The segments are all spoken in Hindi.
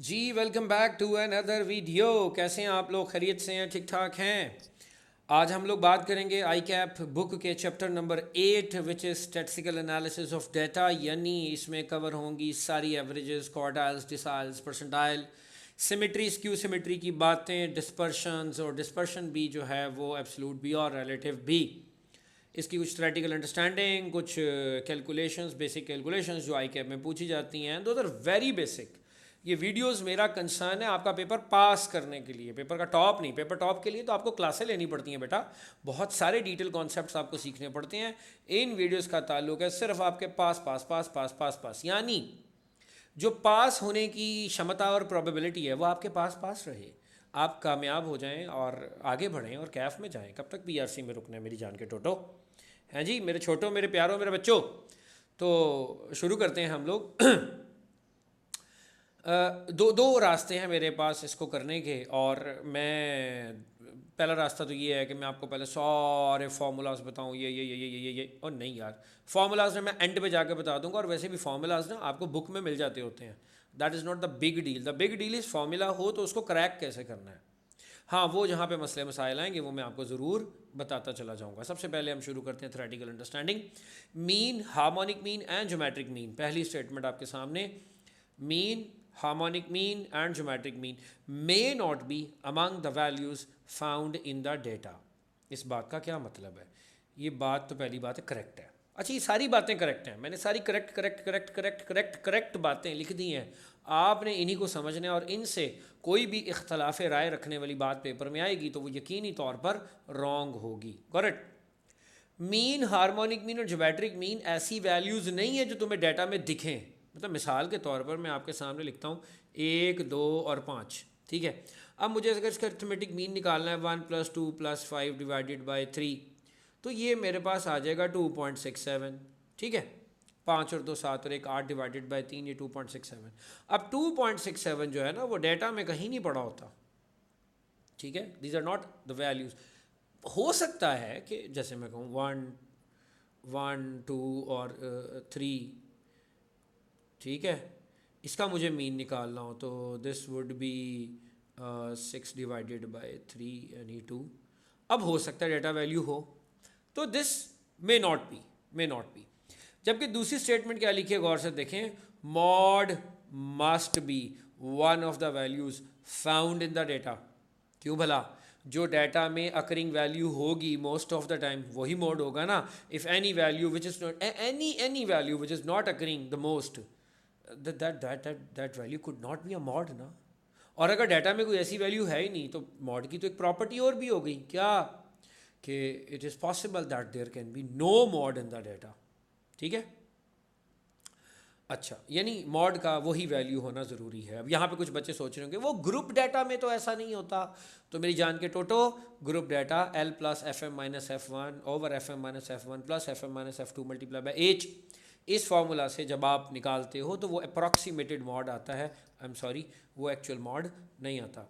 Ji welcome back to another video. कैसे हैं आप लोग? खैरियत से हैं? ठीक ठाक हैं? आज हम लोग बात करेंगे आई कैप बुक के chapter number 8 which is statistical analysis of data. यानी इसमें कवर होंगी सारी averages, quartiles, deciles, percentile, symmetry, skew symmetry की बातें, डिस्पर्शंस, और डिस्पर्शन भी जो है वो एब्सोल्यूट भी और रिलेटिव भी। इसकी कुछ थ्योरेटिकल अंडरस्टैंडिंग, कुछ कैलकुलेशंस, बेसिक कैलकुलेशंस जो आई कैप में पूछी जाती हैं, दो आर वेरी बेसिक। ये वीडियोस मेरा कंसर्न है आपका पेपर पास करने के लिए, पेपर का टॉप नहीं। पेपर टॉप के लिए तो आपको क्लासें लेनी पड़ती हैं बेटा, बहुत सारे डिटेल कॉन्सेप्ट्स आपको सीखने पड़ते हैं। इन वीडियोस का ताल्लुक है सिर्फ आपके पास पास पास पास पास पास, यानी जो पास होने की क्षमता और प्रोबेबिलिटी है वो आपके पास पास रहे, आप कामयाब हो जाएं और आगे बढ़ें और कैफ में जाएं। कब तक बीआरसी में रुकना है मेरी जान के टोटो? हैं जी मेरे छोटो, मेरे प्यारो, मेरे बच्चों। तो शुरू करते हैं हम लोग। दो दो रास्ते हैं मेरे पास इसको करने के, और मैं पहला रास्ता तो ये है कि मैं आपको पहले सारे फार्मूलाज बताऊं, ये और नहीं यार, फार्मूलाज में मैं एंड पे जाके बता दूंगा। और वैसे भी फार्मूलाज ना आपको बुक में मिल जाते होते हैं। That is not the big deal. The big deal is formula हो तो उसको क्रैक कैसे करना है। हाँ, वो जहाँ पे मसले मसाइल आएंगे वो मैं आपको ज़रूर बताता चला जाऊँगा। सबसे पहले हम शुरू करते हैं theoretical understanding. Mean, harmonic mean and geometric mean. पहली स्टेटमेंट आपके सामने, mean, harmonic mean and geometric mean may not be among the values found in the data। इस बात का क्या मतलब है? ये बात तो पहली बात है करेक्ट है। अच्छा, ये सारी बातें करेक्ट हैं, मैंने सारी correct correct correct correct correct correct बातें लिख दी हैं। आपने इन्हीं को समझना है, और इनसे कोई भी इख्तलाफ राय रखने वाली बात पेपर में आएगी तो वो यकीनी तौर पर रॉन्ग होगी। करेक्ट। मीन, हार्मोनिक मीन और ज्योमेट्रिक मीन ऐसी वैल्यूज़ नहीं है जो तुम्हें डाटा में दिखें। मतलब मिसाल के तौर पर मैं आपके सामने लिखता हूँ 1, 2 और 5, ठीक है। अब मुझे अगर इसका अर्थमेटिक मीन निकालना है 1 + 2 + 5 ÷ 3, तो ये मेरे पास आ जाएगा 2.67, ठीक है। 5 और 2 7 और 1 8 ÷ 3, ये 2.67। अब 2.67 जो है ना वो डाटा में कहीं नहीं पड़ा होता, ठीक है। These are not the values. हो सकता है कि जैसे मैं कहूँ 1, 1, 2 और 3, ठीक है, इसका मुझे मीन निकालना हो तो दिस वुड बी 6 ÷ 3 यानी 2। अब हो सकता है डेटा वैल्यू हो, तो दिस मे नॉट बी। जबकि दूसरी स्टेटमेंट क्या लिखी है, गौर से देखें, mod must be one of the values found in the data. क्यों भला? जो डाटा में अकरिंग वैल्यू होगी मोस्ट ऑफ द टाइम वही मॉड होगा ना। If any value which is not any value which is not occurring the most, that value could not be a mod ना। और अगर डाटा में कोई ऐसी वैल्यू है ही नहीं तो मॉड की तो एक प्रॉपर्टी और भी हो गई क्या, कि it is possible that there can be no mode in the data, ठीक है। अच्छा, यानी मॉड का वही वैल्यू होना ज़रूरी है। अब यहाँ पे कुछ बच्चे सोच रहे होंगे वो ग्रुप डाटा में तो ऐसा नहीं होता। तो मेरी जान के टोटो, group data L + FM-F1 over FM-F1 + FM-F2 × H, इस फॉर्मूला से जब आप निकालते हो तो वो अप्रॉक्सीमेटेड मॉड आता है। आई एम सॉरी, वो एक्चुअल मॉड नहीं आता।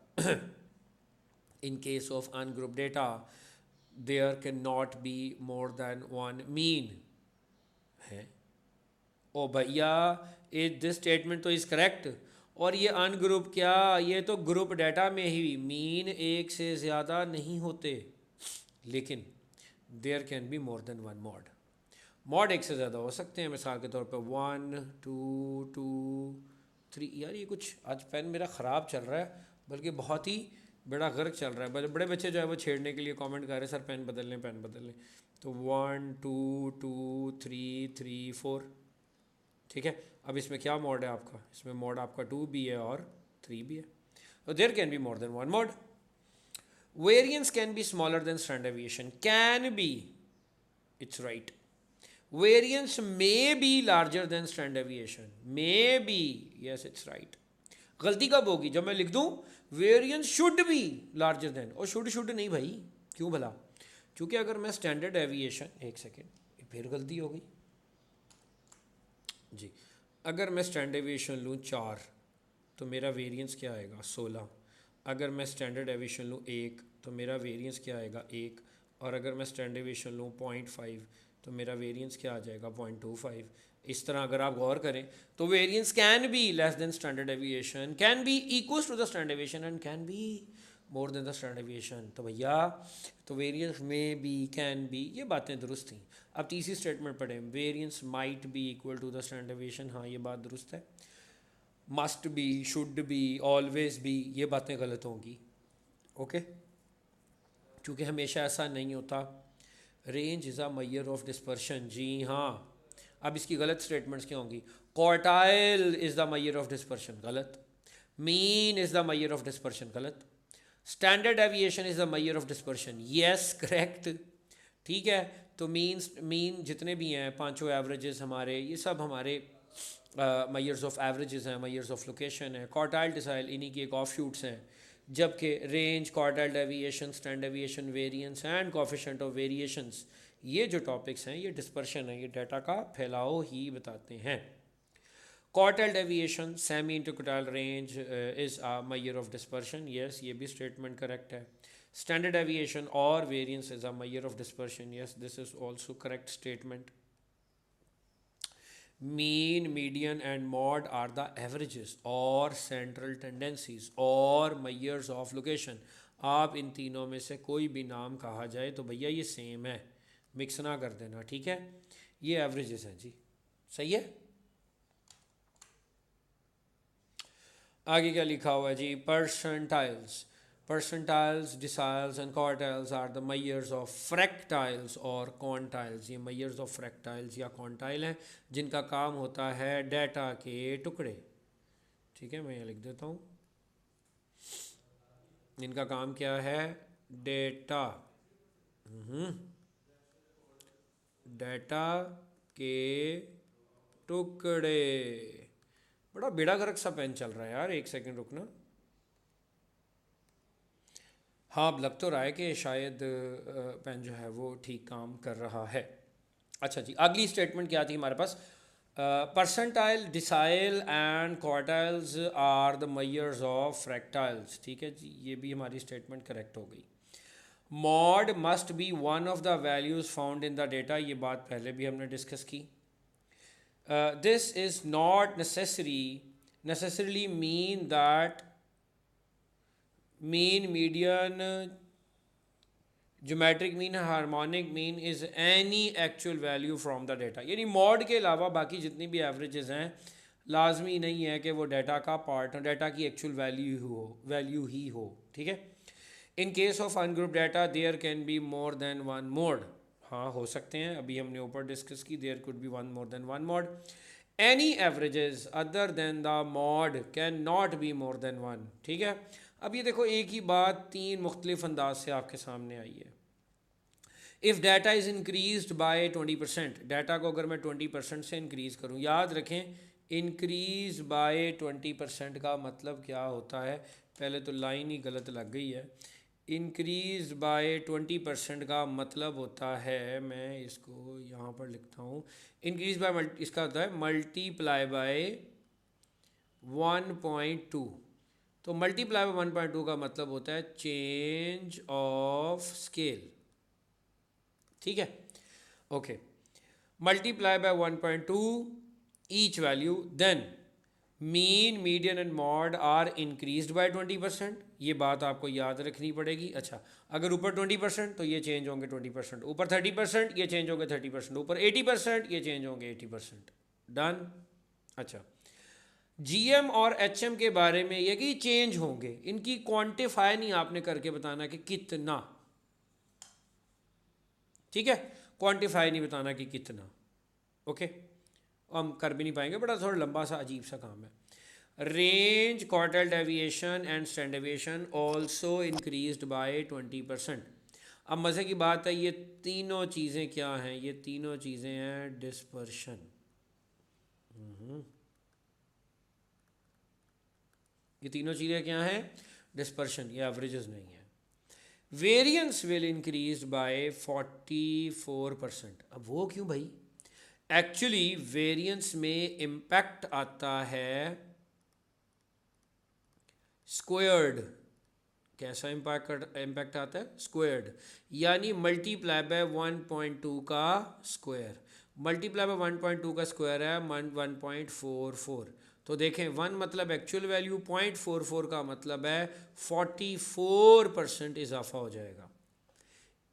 In case of ungroup data there can not be more than one mean है। ओ भैया, दिस स्टेटमेंट तो इज़ करेक्ट। और ये अनग्रुप क्या, ये तो ग्रुप डाटा में ही मीन एक से ज़्यादा नहीं होते, लेकिन there can be more than one mode. Mode एक से ज़्यादा हो सकते हैं, मिसाल के तौर पर 1, 2, 2, 3। यार ये कुछ आज पेन मेरा ख़राब चल रहा है, बल्कि बहुत ही बड़ा गर्क चल रहा है। बड़े बच्चे जो है वो छेड़ने के लिए कमेंट कर रहे हैं, सर पेन बदल लें, पेन बदल लें। तो 1, 2, 2, 3, 3, 4, ठीक है। अब इसमें क्या मोड है आपका? इसमें मोड आपका 2 भी है और 3 भी है। तो there can be more than one mode. Variance can be smaller than standard deviation. Can be, it's right. Variance may be larger than standard deviation. May be, yes it's right. गलती कब होगी? जब मैं लिख दूं variance should be larger than, और शुड नहीं भाई। क्यों भला? क्योंकि अगर मैं स्टैंडर्ड डेविएशन, एक सेकेंड, फिर गलती हो गई जी। अगर मैं स्टैंडर्ड डेविएशन लूँ 4 तो मेरा वेरिएंस क्या आएगा? 16। अगर मैं स्टैंडर्ड डेविएशन लूँ 1 तो मेरा वेरिएंस क्या आएगा? 1। और अगर मैं स्टैंडर्ड डेविएशन लूँ 0.5 तो मेरा वेरिएंस क्या आ जाएगा? 0.25। इस तरह अगर आप गौर करें तो variance can be less than standard deviation, can be equal to the standard deviation and can be more than the standard deviation. तो भैया तो वेरिएंस में बी, कैन बी, ये बातें दुरुस्त थी। अब तीसरी स्टेटमेंट पढ़ें, variance might be equal to the standard deviation, हाँ ये बात दुरुस्त है। Must be, should be, always be, ये बातें गलत होंगी। ओके, क्योंकि हमेशा ऐसा नहीं होता। Range is a measure of dispersion, जी हाँ। अब इसकी गलत स्टेटमेंट्स क्या होंगी? Quartile is the measure of dispersion, गलत। Mean is the measure of dispersion, गलत। Standard deviation is the measure of dispersion, yes correct. ठीक है, तो मीन जितने भी हैं पांचों एवरेजेस हमारे, ये सब हमारे मैयर्स ऑफ एवरेजेस हैं, मैयर्स ऑफ लोकेशन है। क्वार्टाइल डिसाइल इन्हीं की एक ऑफ शूट्स हैं, जबकि range, quartile deviation, standard deviation, variance and coefficient of variations, ये जो टॉपिक्स हैं ये डिस्पर्शन है, ये डाटा का फैलाव ही बताते हैं। Quartile deviation, semi interquartile range is a measure of dispersion, yes ये भी स्टेटमेंट करेक्ट है। स्टैंडर्ड डेविएशन और variance is a measure of dispersion, yes this is also correct statement. Mean, median and mode are the averages और सेंट्रल टेंडेंसीज और मैयर्स ऑफ लोकेशन। आप इन तीनों में से कोई भी नाम कहा जाए तो भैया ये सेम है, मिक्स ना कर देना, ठीक है। ये एवरेजेस हैं जी, सही है। आगे क्या लिखा हुआ है जी? Percentiles, percentiles, deciles and quartiles are the measures of fractiles और क्वांटाइल्स। ये मैयर्स ऑफ फ्रैक्टाइल्स या क्वांटाइल हैं जिनका काम होता है डेटा के टुकड़े। ठीक है, मैं ये लिख देता हूँ, इनका काम क्या है? डेटा, डेटा के टुकड़े। बड़ा बेड़ा गर्क सा पेन चल रहा है यार, एक सेकंड रुकना। हाँ, अब लग तो रहा है कि शायद पेन जो है वो ठीक काम कर रहा है। अच्छा जी, अगली स्टेटमेंट क्या थी हमारे पास? Percentile, decile and quartiles are the measures of fractiles. ठीक है जी, ये भी हमारी स्टेटमेंट करेक्ट हो गई। Mod must be one of the values found in the data, ये बात पहले भी हमने डिस्कस की। This is not necessarily mean that mean, median, geometric mean, harmonic mean is any actual value from the data. यानी मॉड के अलावा बाकी जितनी भी एवरेजेस हैं लाजमी नहीं है कि वो डाटा का पार्ट, डाटा की एक्चुअल वैल्यू ही हो। ठीक है, in case of ungroup data there can be more than one mode, हाँ हो सकते हैं, अभी हमने ऊपर डिस्कस की, there could be one more than one mode. Any averages other than the mode can not be more than one. ठीक है, अब ये देखो एक ही बात तीन मुख्तलिफ अंदाज से आपके सामने आई है। If data is increase by 20%, data को अगर मैं 20% से इंक्रीज़ करूँ, याद रखें इंक्रीज़ बाय 20% का मतलब क्या होता है? पहले तो लाइन ही गलत लग गई है। इंक्रीज़ बाय 20% का मतलब होता है, मैं इसको यहाँ पर लिखता हूँ, इंक्रीज़ बाय इसका होता है मल्टीप्लाई बाय 1.2। तो मल्टीप्लाई बाय 1.2 का मतलब होता है चेंज ऑफ स्केल। ठीक है, okay, multiply by 1.2 each value, then mean, median and mode are increased by 20%। ये बात आपको याद रखनी पड़ेगी। अच्छा, अगर ऊपर 20% तो ये चेंज होंगे 20%, ऊपर 30% ये चेंज होंगे 30%, ऊपर 80% ये चेंज होंगे 80%। डन। अच्छा, जीएम और एचएम के बारे में ये कि चेंज होंगे, इनकी क्वांटिफाई नहीं आपने करके बताना कि कितना। ठीक है, क्वांटिफाई नहीं बताना कि कितना। ओके, हम कर भी नहीं पाएंगे, बड़ा थोड़ा लंबा सा अजीब सा काम है। Range, quartile deviation and standard deviation also increased by 20%। अब मज़े की बात है, ये तीनों चीज़ें क्या हैं? ये तीनों चीज़ें हैं डिस्पर्शन। ये तीनों चीज़ें क्या हैं? डिस्पर्शन, ये एवरेजेस नहीं है। Variance will increase by 44%। अब वो क्यों भाई? एक्चुअली वेरिएंस में इम्पैक्ट आता है स्क्वायर्ड। कैसा इम्पैक्ट आता है? स्क्वायर्ड, यानी मल्टीप्लाई बाय 1.2 का स्क्वायर। मल्टीप्लाई बाय 1.2 का स्क्वायर है 1.44। तो देखें 1 मतलब एक्चुअल वैल्यू, 0.44 का मतलब है 44% इजाफा हो जाएगा।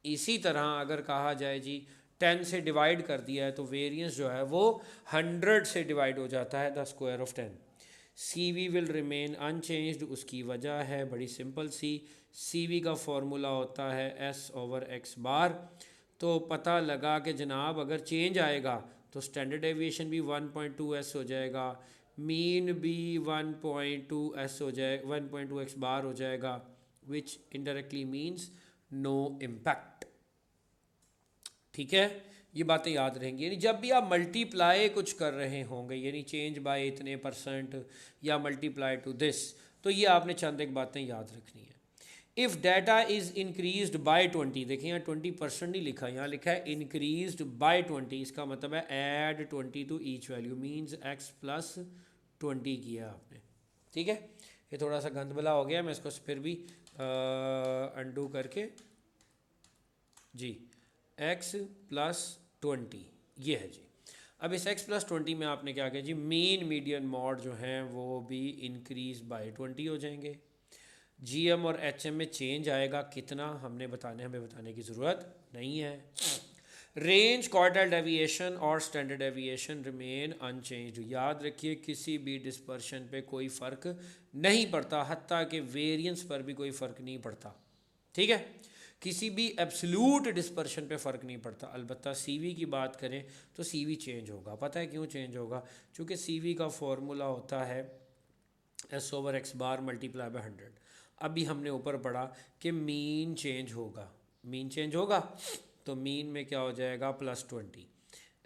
इसी तरह अगर कहा जाए जी 10 से डिवाइड कर दिया है तो वेरिएंस जो है वो 100 से डिवाइड हो जाता है, the square of 10। C V will remain unchanged. उसकी वजह है बड़ी सिंपल सी, सी वी का फॉर्मूला होता है एस ओवर एक्स बार। तो पता लगा कि जनाब अगर चेंज आएगा तो स्टैंडर्ड एविएशन भी 1.2 एस हो जाएगा, मीन भी 1.2 एस हो जाए 1.2 एक्स बार हो जाएगा, विच इनडायरेक्टली मीन्स नो इम्पैक्ट। ठीक है, ये बातें याद रहेंगी। यानी जब भी आप मल्टीप्लाई कुछ कर रहे होंगे, यानी चेंज बाय इतने % या मल्टीप्लाई टू दिस, तो ये आपने चंद एक बातें याद रखनी है। If data is increased by 20, देखिए यहाँ 20% नहीं लिखा, यहाँ लिखा है इंक्रीज्ड बाय 20, इसका मतलब है add 20 to each value, means x plus 20 किया आपने। ठीक है, ये थोड़ा सा गंदबला हो गया, मैं इसको फिर भी अंडू करके जी x प्लस 20 ये है जी। अब इस x प्लस 20 में आपने क्या किया जी, मीन मीडियन मॉड जो हैं वो भी इंक्रीज बाय 20 हो जाएंगे। GM और HM में चेंज आएगा कितना हमें बताने की ज़रूरत नहीं है। रेंज, क्वार्टाइल डेविएशन और स्टैंडर्ड डेविएशन रिमेन अनचेंज्ड। याद रखिए किसी भी डिस्पर्शन पे कोई फ़र्क नहीं पड़ता, हत्ता कि वेरिएंस पर भी कोई फ़र्क नहीं पड़ता। ठीक है, किसी भी एब्सोल्यूट डिस्पर्शन पे फ़र्क नहीं पड़ता। अलबत्ता CV की बात करें तो CV चेंज होगा। पता है क्यों चेंज होगा? क्योंकि CV का फॉर्मूला होता है S over x bar multiply by 100। अभी हमने ऊपर पढ़ा कि मीन चेंज होगा, मीन चेंज होगा तो मीन में क्या हो जाएगा +20,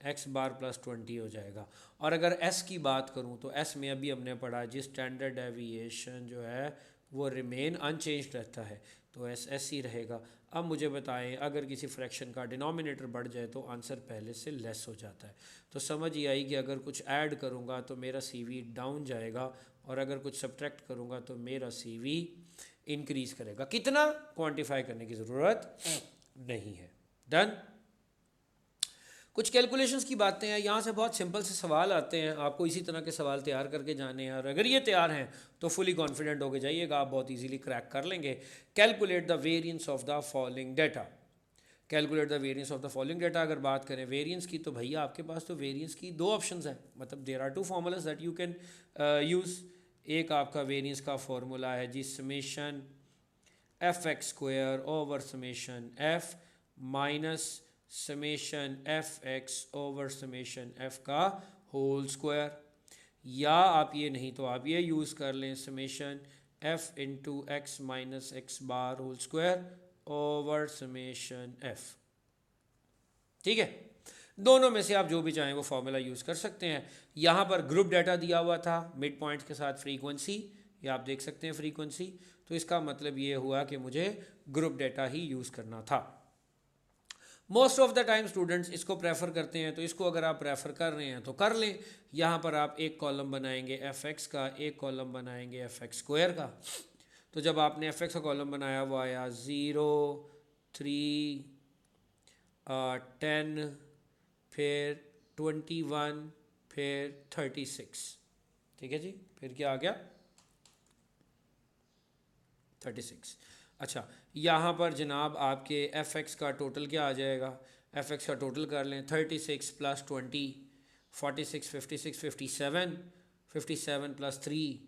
एक्स बार +20 हो जाएगा। और अगर S की बात करूं तो S में अभी हमने पढ़ा जी स्टैंडर्ड डेविएशन जो है वो रिमेन अनचेंज रहता है, तो एस ही रहेगा। अब मुझे बताएं अगर किसी फ्रैक्शन का डिनोमिनेटर बढ़ जाए तो आंसर पहले से लेस हो जाता है। तो समझ ही आई कि अगर कुछ ऐड करूँगा तो मेरा CV डाउन जाएगा और अगर कुछ सब्ट्रैक्ट करूँगा तो मेरा CV इंक्रीज़ करेगा। कितना क्वांटिफाई करने की ज़रूरत नहीं है। डन। कुछ कैलकुलेशंस की बातें हैं, यहाँ से बहुत सिंपल से सवाल आते हैं, आपको इसी तरह के सवाल तैयार करके जाने हैं और अगर ये तैयार हैं तो फुली कॉन्फिडेंट होके जाइएगा, आप बहुत इजीली क्रैक कर लेंगे। Calculate the variance of the following data. Calculate the variance of the following data. अगर बात करें वेरिएंस की तो भैया आपके पास तो वेरिएंस की दो ऑप्शंस हैं, मतलब there are two formulas that you can use. एक आपका वेरिएंस का फॉर्मूला है जी summation f(x) square over summation f minus summation f(x) over summation f का होल स्क्वायर, या आप ये नहीं तो आप ये यूज़ कर लें summation f into x minus x bar whole square over summation f। ठीक है, दोनों में से आप जो भी चाहें वो फॉर्मूला यूज़ कर सकते हैं। यहाँ पर ग्रुप डाटा दिया हुआ था मिड पॉइंट्स के साथ फ्रीक्वेंसी, ये आप देख सकते हैं फ्रीक्वेंसी, तो इसका मतलब ये हुआ कि मुझे ग्रुप डाटा ही यूज़ करना था। Most of the time students इसको प्रेफर करते हैं, तो इसको अगर आप प्रेफर कर रहे हैं तो कर लें। यहाँ पर आप एक कॉलम बनाएंगे f(x) का, एक कॉलम बनाएंगे f(x) स्क्वायर का। तो जब आपने f(x) का कॉलम बनाया वो आया 0, 3, 10, फिर 21, फिर 36। ठीक है जी, फिर क्या आ गया 36। अच्छा, यहाँ पर जनाब आपके f(x) का टोटल क्या आ जाएगा, f(x) का टोटल कर लें 36 प्लस 20, 46, 56, 57, 57 प्लस 3,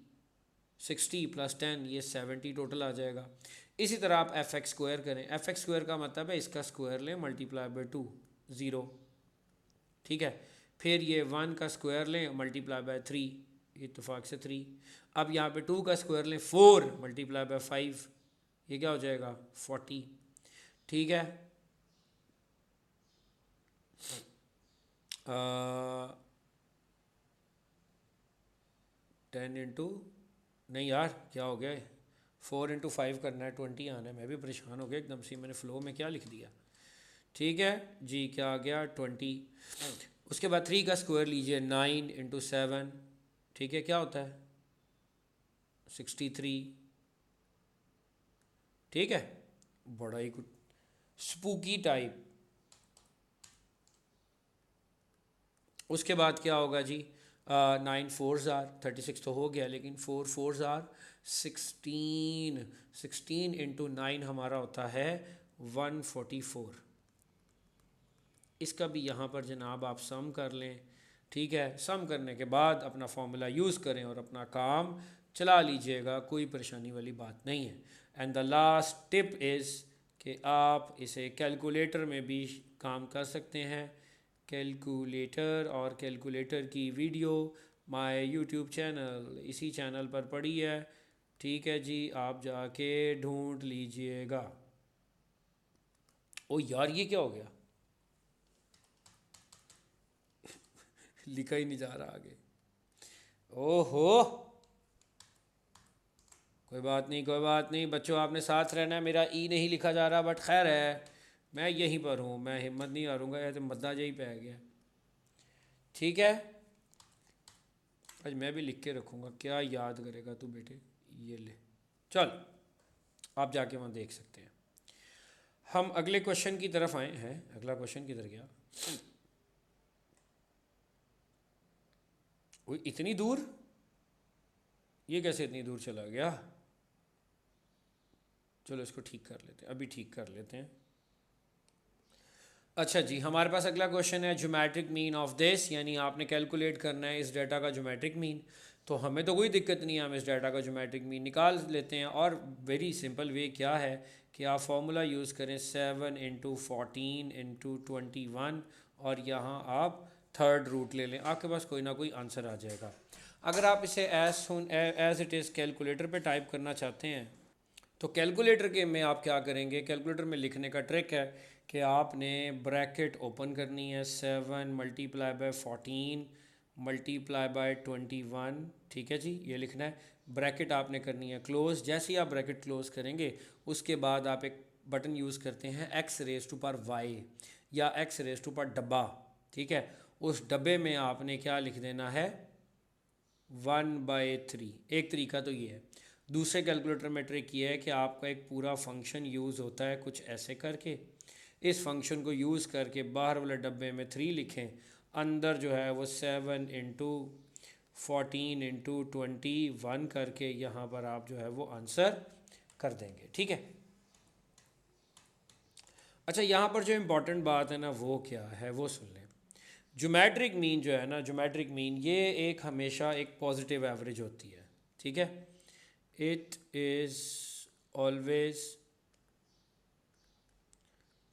60 प्लस 10, ये 70 टोटल आ जाएगा। इसी तरह आप f(x) स्क्वायर करें, f(x) स्क्वायर का मतलब है इसका स्क्वायर लें मल्टीप्लाई बाय 2, 0। ठीक है, फिर ये 1 का स्क्वायर लें मल्टीप्लाई बाय 3, इत्तेफाक से 3। अब यहाँ पे 2 का स्क्वायर लें 4 मल्टीप्लाई बाय 5, ये क्या हो जाएगा 40। ठीक है, 10 इंटू, नहीं यार क्या हो गया, 4 इंटू 5 करना है, 20 आना है। मैं भी परेशान हो गया एकदम से, मैंने फ़्लो में क्या लिख दिया। ठीक है जी, क्या आ गया 20। उसके बाद 3 का स्क्वायर लीजिए 9 इंटू 7, ठीक है क्या होता है 63। ठीक है, बड़ा ही कुछ स्पूकी टाइप। उसके बाद क्या होगा जी, 9 4 36 तो हो गया, लेकिन 4 4 16, 16 × 9 हमारा होता है 144। इसका भी यहाँ पर जनाब आप सम कर लें, ठीक है। सम करने के बाद अपना फॉर्मूला यूज़ करें और अपना काम चला लीजिएगा, कोई परेशानी वाली बात नहीं है। And the last tip is कि आप इसे कैलकुलेटर में भी काम कर सकते हैं। कैलकुलेटर और कैलकुलेटर की वीडियो माय यूट्यूब चैनल, इसी चैनल पर पड़ी है, ठीक है जी, आप जाके ढूंढ लीजिएगा। ओ यार ये क्या हो गया, लिखा ही नहीं जा रहा आगे। ओहो, कोई बात नहीं, कोई बात नहीं बच्चों, आपने साथ रहना है। मेरा ई नहीं लिखा जा रहा, बट खैर है, मैं यहीं पर हूँ, मैं हिम्मत नहीं हारूंगा, या तो मद्दा ही पै गया। ठीक है, आज मैं भी लिख के रखूँगा, क्या याद करेगा तू बेटे, ये ले चल, आप जाके वहाँ देख सकते हैं। हम अगले क्वेश्चन की तरफ आए हैं। अगला क्वेश्चन किधर गया, वो इतनी दूर, ये कैसे इतनी दूर चला गया। चलो इसको ठीक कर लेते हैं, अभी ठीक कर लेते हैं। अच्छा जी, हमारे पास अगला क्वेश्चन है ज्योमेट्रिक मीन ऑफ दिस, यानी आपने कैलकुलेट करना है इस डाटा का ज्योमेट्रिक मीन। तो हमें तो कोई दिक्कत नहीं है, हम इस डाटा का ज्योमेट्रिक मीन निकाल लेते हैं। और वेरी सिंपल वे क्या है कि आप फॉर्मूला यूज़ करें 7 × 14 × 21, और यहाँ आप थर्ड रूट ले लें, आपके पास कोई ना कोई आंसर आ जाएगा। अगर आप इसे एज इट इज़ कैलकुलेटर पे टाइप करना चाहते हैं, तो कैलकुलेटर के में आप क्या करेंगे, कैलकुलेटर में लिखने का ट्रिक है कि आपने ब्रैकेट ओपन करनी है, 7 × 14 × 21, ठीक है जी, ये लिखना है। ब्रैकेट आपने करनी है क्लोज़। जैसे ही आप ब्रैकेट क्लोज़ करेंगे, उसके बाद आप एक बटन यूज़ करते हैं x⁻y या x⁻, डब्बा, ठीक है। उस डब्बे में आपने क्या लिख देना है, 1/3। एक तरीका तो ये है। दूसरे कैलकुलेटर में ट्रिक ये है कि आपका एक पूरा फंक्शन यूज़ होता है कुछ ऐसे करके, इस फंक्शन को यूज़ करके बाहर वाले डब्बे में 3 लिखें, अंदर जो है वो 7 × 14 × 21 करके यहाँ पर आप जो है वो आंसर कर देंगे, ठीक है। अच्छा, यहाँ पर जो इम्पोर्टेंट बात है ना वो क्या है वो सुन लें। ज्योमेट्रिक मीन जो है ना, ज्योमेट्रिक मीन ये एक हमेशा एक पॉजिटिव एवरेज होती है, ठीक है। It is always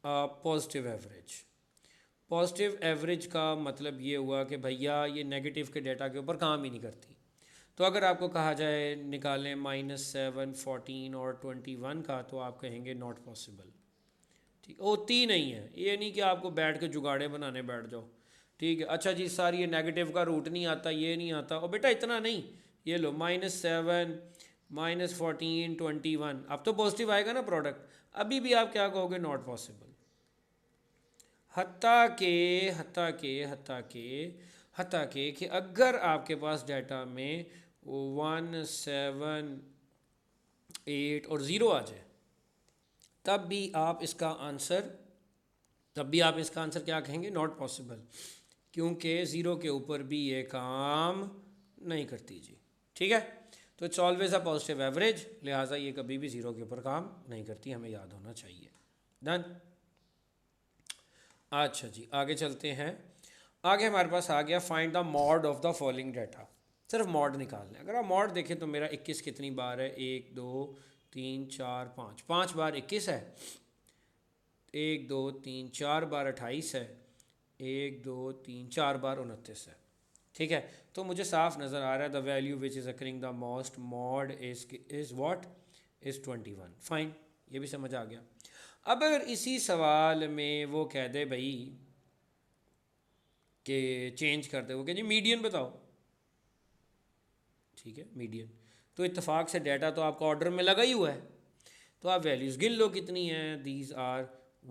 a positive average. Positive average का मतलब ये हुआ कि भैया ये नेगेटिव के डेटा के ऊपर काम ही नहीं करती। तो अगर आपको कहा जाए निकालें -7, 14 और 21 का, तो आप कहेंगे नॉट पॉसिबल, ठीक, होती नहीं है। ये नहीं कि आपको बैठ के जुगाड़े बनाने बैठ जाओ, ठीक है। अच्छा जी, सारी ये नेगेटिव का रूट नहीं आता, ये नहीं आता, और बेटा इतना नहीं, ये लो -7 -14 21, अब तो पॉजिटिव आएगा ना प्रोडक्ट, अभी भी आप क्या कहोगे, नॉट पॉसिबल। हत्ता के हत्ता के हत्ता के हत्ता के कि अगर आपके पास डाटा में 1 7 8 और 0 आ जाए, तब भी आप इसका आंसर क्या कहेंगे, नॉट पॉसिबल, क्योंकि ज़ीरो के ऊपर भी ये काम नहीं करती जी, ठीक है। तो it's always a positive average, लिहाजा ये कभी भी ज़ीरो के ऊपर काम नहीं करती, हमें याद होना चाहिए। डन। अच्छा जी, आगे चलते हैं। आगे हमारे पास आ गया find the mod of the following data. सिर्फ मॉड निकालना है। अगर आप मॉड देखें तो मेरा 21 कितनी बार है, 1 2 3 4 5, 5 बार 21 है। 1 2 3 4 बार 28 है। 1 2 3 4 बार 29 है, ठीक है। तो मुझे साफ नज़र आ रहा है the value which is occurring the most mod is what, is 21। Fine, ये भी समझ आ गया। अब अगर इसी सवाल में वो कह दे भाई कि चेंज कर दे, वो कह जी मीडियन बताओ, ठीक है, मीडियन, तो इत्तेफाक से डाटा तो आपका ऑर्डर में लगा ही हुआ है, तो आप वैल्यूज़ गिन लो कितनी हैं। दीज आर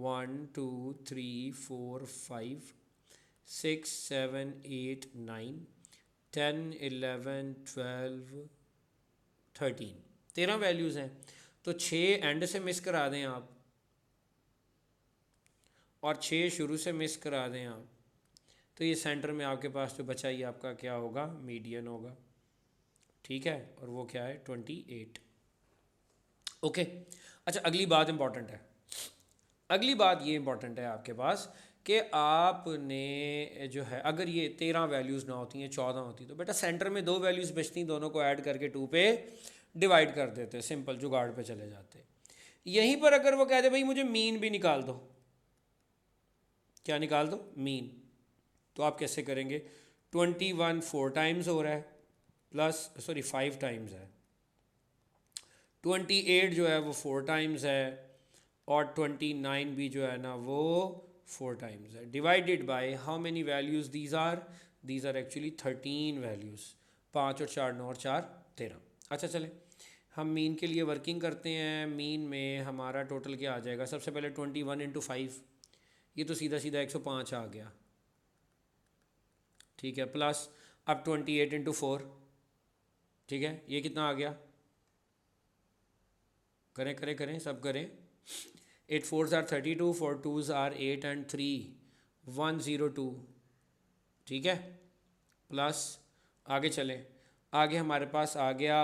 1 2 3 4 5 6 7 8 9 10 11 12 13, 13 वैल्यूज़ हैं। तो 6 एंड से मिस करा दें आप, और 6 शुरू से मिस करा दें आप, तो ये सेंटर में आपके पास जो बचा ये आपका क्या होगा, मीडियन होगा, ठीक है, और वो क्या है 28। ओके, अच्छा अगली बात इंपॉर्टेंट है, अगली बात ये इंपॉर्टेंट है आपके पास कि आपने जो है अगर ये 13 वैल्यूज़ ना होती हैं 14 होती तो बेटा सेंटर में 2 वैल्यूज़ बचती, दोनों को ऐड करके 2 पे डिवाइड कर देते, सिंपल जुगाड़ पे चले जाते। यहीं पर अगर वो कहते भाई मुझे मीन भी निकाल दो, क्या निकाल दो, मीन, तो आप कैसे करेंगे, 21 4 टाइम्स हो रहा है प्लस सॉरी 5 टाइम्स है, 28 जो है वो 4 टाइम्स है, और 29 भी जो है ना वो 4 टाइम्स है, divided by how many values, these are actually 13 values, 5 और 4 9 और 4 13। अच्छा चले हम मीन के लिए वर्किंग करते हैं, मीन में हमारा टोटल क्या आ जाएगा, सबसे पहले 21 इंटू 5, ये तो सीधा सीधा 105 आ गया, ठीक है, प्लस अब 28 इंटू 4, ठीक है, ये कितना आ गया, करें करें करें सब करें, 8 4s are 32, 4 2s are 8 and 3 102, ठीक है, प्लस आगे चलें, आगे हमारे पास आ गया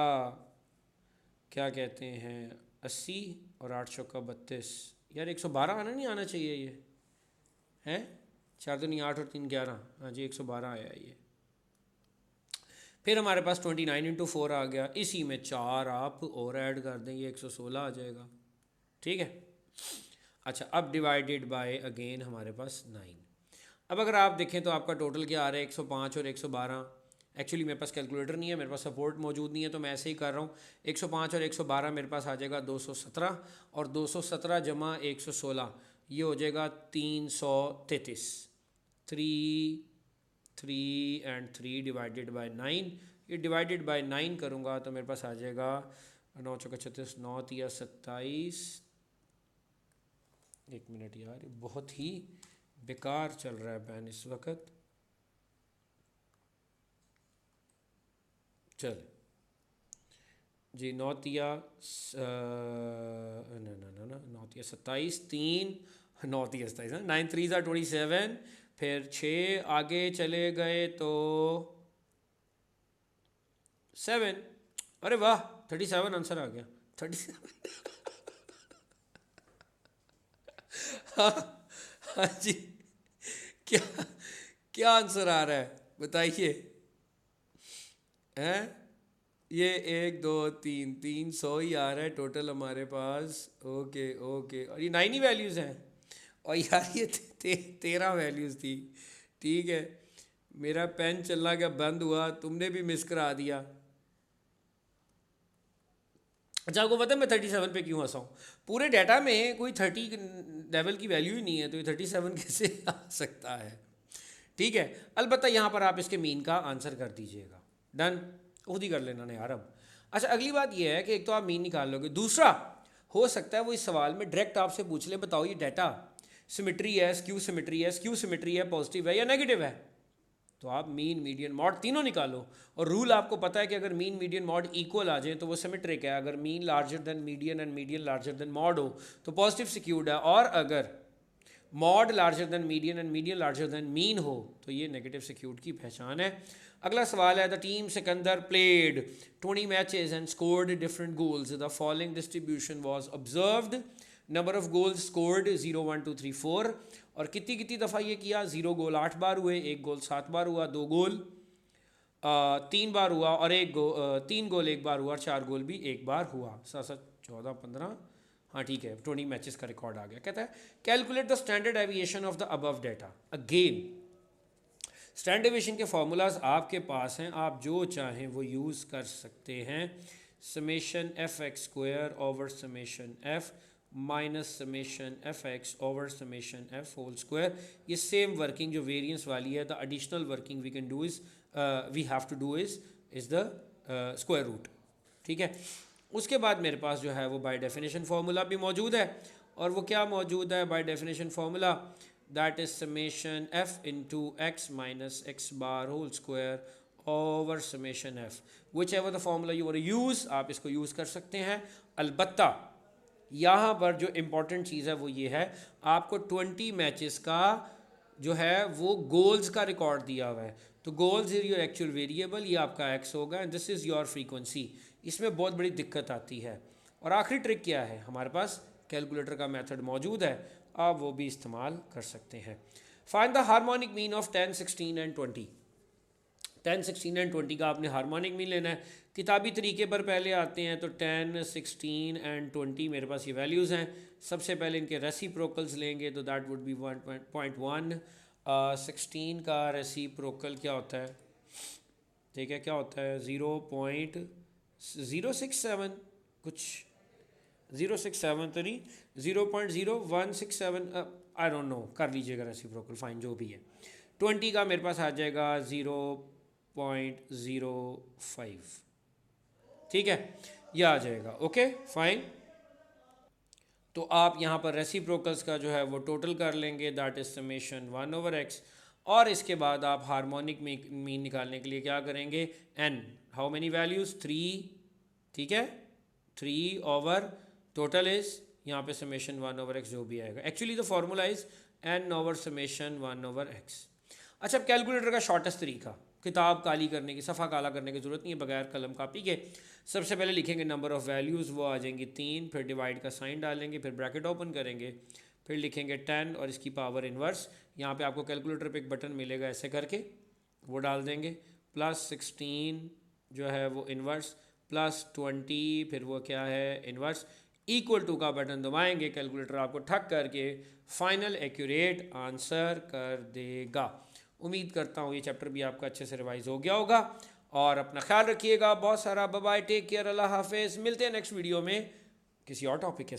क्या कहते हैं 80 और 8 चौका 32, यार 112 आना नहीं आना चाहिए ये है, 4 तो नहीं 8 और 3 11, हाँ जी 112 आया ये। फिर हमारे पास 29 इंटू 4 आ गया, इसी में 4 आप और ऐड कर दें, ये 116 आ जाएगा, ठीक है। अच्छा अब डिवाइडेड बाय अगेन हमारे पास 9, अब अगर आप देखें तो आपका टोटल क्या आ रहा है 105 और 112, एक्चुअली मेरे पास कैलकुलेटर नहीं है, मेरे पास सपोर्ट मौजूद नहीं है, तो मैं ऐसे ही कर रहा हूँ, 105 और 112 मेरे पास आ जाएगा 217, और 217 जमा 116 ये हो जाएगा 333, 3 एंड 3 डिवाइडेड बाय 9, ये डिवाइडेड बाय 9 करूँगा तो मेरे पास आ जाएगा 9 चौका 36, 9 तिया 27, एक मिनट यार ये बहुत ही बेकार चल रहा है पेन इस वक्त, चल जी 9 तिया ना 9 तिया 27, 3 9 तिया 27, 9 3 आर 27, फिर 6 आगे चले गए तो 7, अरे वाह 37 आंसर आ गया 37 हाँ हाँ जी, क्या क्या आंसर आ रहा है बताइए, हैं ये 1 2 3 300 ही आ रहा है टोटल हमारे पास, ओके ओके, और ये 9 ही वैल्यूज़ हैं, और यार ये 13 वैल्यूज़ थी, ठीक है, मेरा पेन चलना क्या बंद हुआ, तुमने भी मिस करा दिया। अच्छा आपको पता है मैं 37 पे क्यों हंसा हूँ, पूरे डाटा में कोई 30 लेवल की वैल्यू ही नहीं है, तो ये 37 कैसे आ सकता है, ठीक है। अलबत्ता यहाँ पर आप इसके मीन का आंसर कर दीजिएगा, डन, खुद ही कर लेना ना यार अब। अच्छा अगली बात ये है कि एक तो आप मीन निकाल लोगे, दूसरा हो सकता है वो इस सवाल में डायरेक्ट आपसे पूछ ले बताओ ये डाटा सिमेट्री है, स्क्यू सिमेट्री है, स्क्यू सिमेट्री है पॉजिटिव है या नेगेटिव है, तो आप मीन मीडियन मॉड तीनों निकालो, और रूल आपको पता है कि अगर मीन मीडियन मॉड इक्वल आ जाए तो वो सिमेट्रिक है, अगर mean larger than median and median larger than mod हो तो पॉजिटिव सिक्यूर्ड है, और अगर mod larger than median and median larger than mean हो तो ये नेगेटिव सिक्यूर्ड की पहचान है। अगला सवाल है the team Sikandar played 20 matches and scored different goals, the following distribution was observed, number of goals scored 0 1 2 3 4, और कितनी कितनी दफ़ा ये किया, 0 गोल 8 बार हुए, 1 गोल 7 बार हुआ, 2 गोल 3 बार हुआ, और 3 गोल 1 बार हुआ, और 4 गोल भी 1 बार हुआ, 7 7 14 15, हाँ ठीक है 20 मैचेस का रिकॉर्ड आ गया। कहता है calculate the standard aviation of the above data, again standard deviation के फार्मूलाज आपके पास हैं, आप जो चाहें वो यूज़ कर सकते हैं, summation f x square over summation f minus summation f x over summation f whole square, ये सेम वर्किंग जो वेरिएंस वाली है, the additional working we can do is we have to do is the square root, ठीक है। उसके बाद मेरे पास जो है वो बाय डेफिनेशन फार्मूला भी मौजूद है, और वो क्या मौजूद है by definition formula, that is summation f into x minus x bar whole square over summation f, whichever the formula you want to use आप इसको यूज़ कर सकते हैं। अलबत्ता यहाँ पर जो इम्पोर्टेंट चीज़ है वो ये है, आपको 20 मैचेस का जो है वो गोल्स का रिकॉर्ड दिया हुआ है। तो goals is your actual variable, ये आपका एक्स होगा and this is your frequency. इसमें बहुत बड़ी दिक्कत आती है। और आखिरी ट्रिक क्या है, हमारे पास कैलकुलेटर का मेथड मौजूद है, आप वो भी इस्तेमाल कर सकते हैं। Find the harmonic mean of 10, 16 and 20। 10, 16 and 20 का आपने हार्मोनिक मीन लेना है। किताबी तरीके पर पहले आते हैं तो 10, 16 एंड 20 मेरे पास ये वैल्यूज़ हैं। सबसे पहले इनके रेसिप्रोकल्स लेंगे तो दैट वुड बी 1.1। 16 का रेसिप्रोकल क्या होता है, ठीक है, क्या होता है 0.067, कुछ 067 तो नहीं, 0.0167, आई डोंट नो, कर लीजिएगा रेसिप्रोकल, फाइन जो भी है। 20 का मेरे पास आ जाएगा 0.05, ठीक है, यह आ जाएगा। Okay fine. तो आप यहाँ पर रेसिप्रोकल्स का जो है वो टोटल कर लेंगे, दैट इज समेशन 1/x। और इसके बाद आप हार्मोनिक मीन निकालने के लिए क्या करेंगे, n, हाउ मेनी वैल्यूज़ 3, ठीक है, 3 ओवर टोटल इज यहाँ पे समेशन 1/x जो भी आएगा। Actually the formula is n over summation 1/x। अच्छा, अब कैलकुलेटर का शॉर्टेस्ट तरीका, किताब काली करने की, सफ़ा काला करने की ज़रूरत नहीं है, बगैर कलम कापी के सबसे पहले लिखेंगे नंबर ऑफ़ वैल्यूज़, वो आ जाएंगी 3, फिर डिवाइड का साइन डालेंगे, फिर ब्रैकेट ओपन करेंगे, फिर लिखेंगे 10 और इसकी पावर इन्वर्स। यहाँ पे आपको कैलकुलेटर पे एक बटन मिलेगा ऐसे करके, वो डाल देंगे, प्लस 16 जो है वो इन्वर्स, प्लस 20 फिर वो क्या है इन्वर्स, इक्वल टू का बटन दबाएंगे, कैलकुलेटर आपको ठक करके फाइनल एक्यूरेट आंसर कर देगा। उम्मीद करता हूँ ये चैप्टर भी आपका अच्छे से रिवाइज हो गया होगा। और अपना ख्याल रखिएगा बहुत सारा। बाय बाय, टेक केयर, अल्लाह हाफिज़। मिलते हैं नेक्स्ट वीडियो में किसी और टॉपिक के